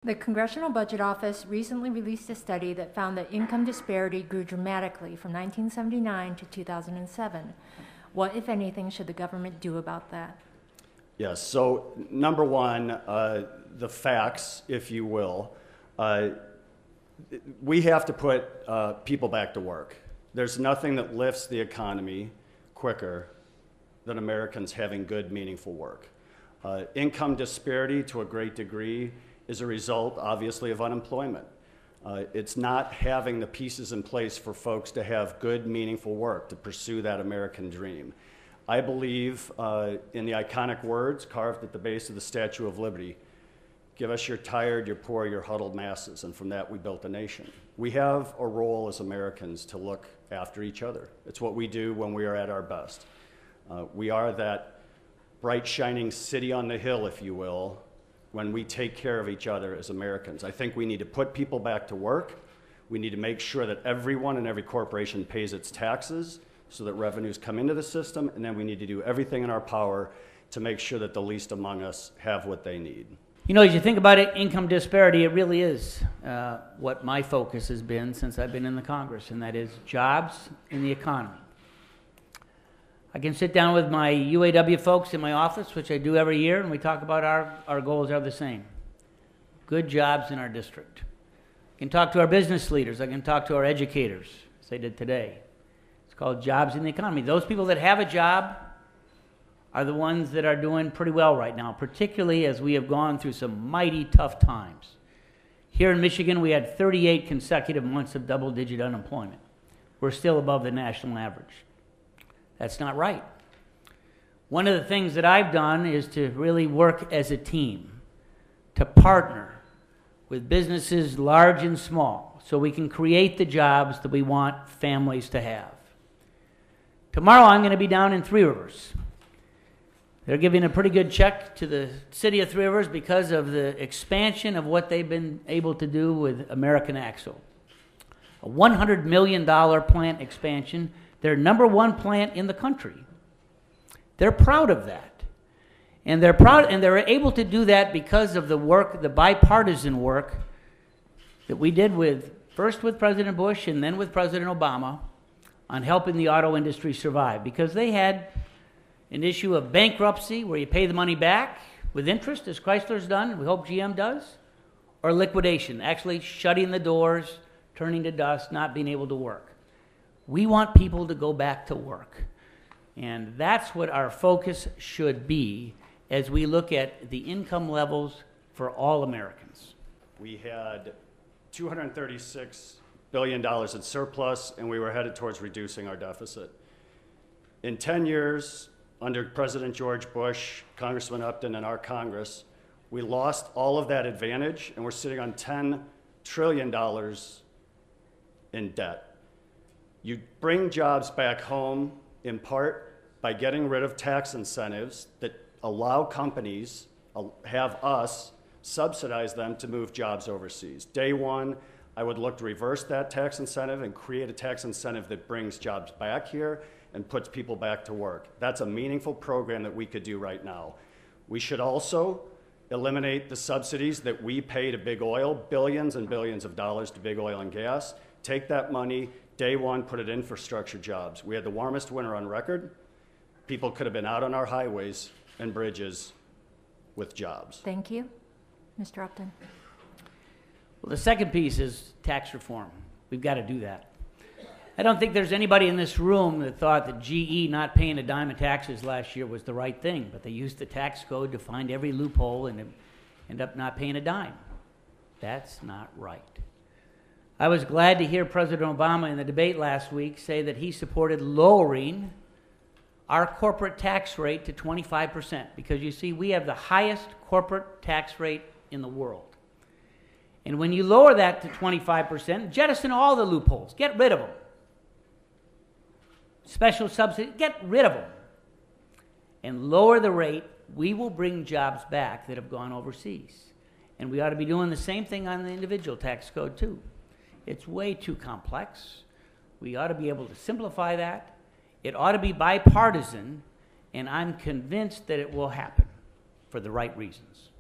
The Congressional Budget Office recently released a study that found that income disparity grew dramatically from 1979 to 2007. What, if anything, should the government do about that? Yes, so number one, the facts, if you will. We have to put people back to work. There's nothing that lifts the economy quicker than Americans having good, meaningful work. Income disparity, to a great degree, is a result, obviously, of unemployment. It's not having the pieces in place for folks to have good, meaningful work, to pursue that American dream. I believe in the iconic words carved at the base of the Statue of Liberty: give us your tired, your poor, your huddled masses, and from that we built a nation. We have a role as Americans to look after each other. It's what we do when we are at our best. We are that bright, shining city on the hill, if you will, when we take care of each other as Americans. I think we need to put people back to work. We need to make sure that everyone and every corporation pays its taxes so that revenues come into the system, and then we need to do everything in our power to make sure that the least among us have what they need. You know, as you think about it, income disparity, it really is what my focus has been since I've been in the Congress, and that is jobs in the economy. I can sit down with my UAW folks in my office, which I do every year, and we talk about our goals are the same. Good jobs in our district. I can talk to our business leaders. I can talk to our educators, as I did today. It's called jobs in the economy. Those people that have a job are the ones that are doing pretty well right now, particularly as we have gone through some mighty tough times. Here in Michigan, we had 38 consecutive months of double-digit unemployment. We're still above the national average. That's not right. One of the things that I've done is to really work as a team, to partner with businesses large and small, so we can create the jobs that we want families to have. Tomorrow I'm going to be down in Three Rivers. They're giving a pretty good check to the city of Three Rivers because of the expansion of what they've been able to do with American Axle. A $100 million plant expansion, their #1 plant in the country. They're proud of that. And they're able to do that because of the work, the bipartisan work that we did first with President Bush and then with President Obama on helping the auto industry survive, because they had an issue of bankruptcy where you pay the money back with interest, as Chrysler's done, and we hope GM does, or liquidation, actually shutting the doors, turning to dust, not being able to work. We want people to go back to work. And that's what our focus should be as we look at the income levels for all Americans. We had $236 billion in surplus, and we were headed towards reducing our deficit. In 10 years, under President George Bush, Congressman Upton, and our Congress, we lost all of that advantage, and we're sitting on $10 trillion in debt. You bring jobs back home, in part, by getting rid of tax incentives that allow companies, have us, subsidize them to move jobs overseas. Day one, I would look to reverse that tax incentive and create a tax incentive that brings jobs back here and puts people back to work. That's a meaningful program that we could do right now. We should also eliminate the subsidies that we pay to big oil, billions and billions of dollars to big oil and gas. Take that money, day one, put it in infrastructure jobs. We had the warmest winter on record. People could have been out on our highways and bridges with jobs. Thank you. Mr. Upton. Well, the second piece is tax reform. We've got to do that. I don't think there's anybody in this room that thought that GE not paying a dime in taxes last year was the right thing, but they used the tax code to find every loophole and end up not paying a dime. That's not right. I was glad to hear President Obama in the debate last week say that he supported lowering our corporate tax rate to 25%, because you see, we have the highest corporate tax rate in the world. And when you lower that to 25%, jettison all the loopholes, get rid of them. Special subsidies, get rid of them. And lower the rate, we will bring jobs back that have gone overseas. And we ought to be doing the same thing on the individual tax code too. It's way too complex. We ought to be able to simplify that. It ought to be bipartisan, and I'm convinced that it will happen for the right reasons.